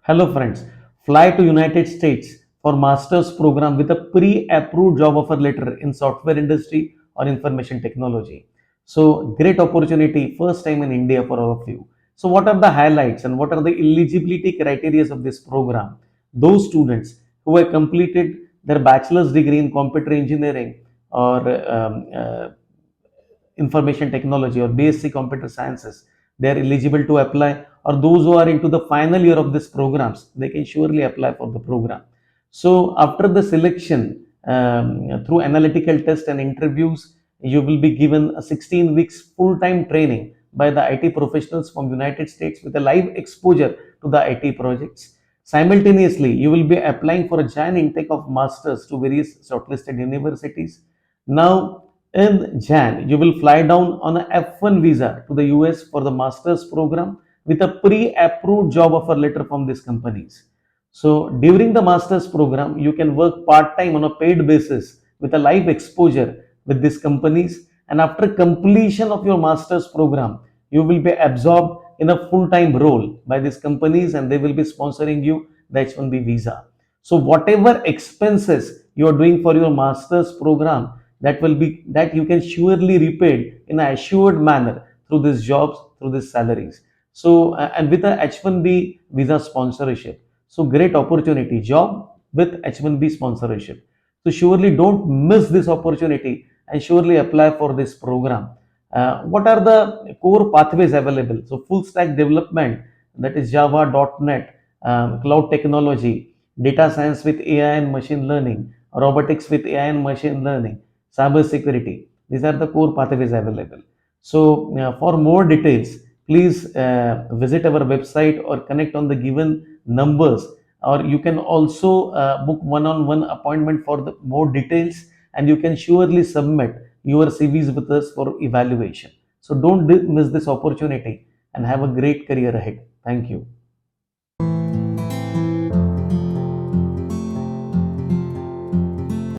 Hello friends, fly to United States for master's program with a pre-approved job offer letter in software industry or information technology. So great opportunity, first time in India for all of you. So what are the highlights and what are the eligibility criteria of this program? Those students who have completed their bachelor's degree in computer engineering or information technology or BSc computer sciences, they are eligible to apply, or those who are into the final year of this programs, they can surely apply for the program. So after the selection, through analytical test and interviews, you will be given a 16 weeks full-time training by the IT professionals from United States with a live exposure to the IT projects. Simultaneously, you will be applying for a joint intake of masters to various shortlisted universities. Now, in Jan, you will fly down on a F1 visa to the US for the master's program with a pre-approved job offer letter from these companies. So during the master's program, you can work part-time on a paid basis with a live exposure with these companies. And after completion of your master's program, you will be absorbed in a full-time role by these companies and they will be sponsoring you the H1B visa. So whatever expenses you are doing for your master's program, that you can surely repaid in an assured manner through these jobs, through these salaries. So and with a H1B visa sponsorship, so great opportunity, job with H1B sponsorship. So surely don't miss this opportunity and surely apply for this program. What are the core pathways available? So full stack development, that is Java, .NET, cloud technology, data science with AI and machine learning, robotics with AI and machine learning, cyber security. These are the core pathways available. So for more details, please visit our website or connect on the given numbers, or you can also book one-on-one appointment for the more details, and you can surely submit your CVs with us for evaluation. So don't miss this opportunity and have a great career ahead. Thank you.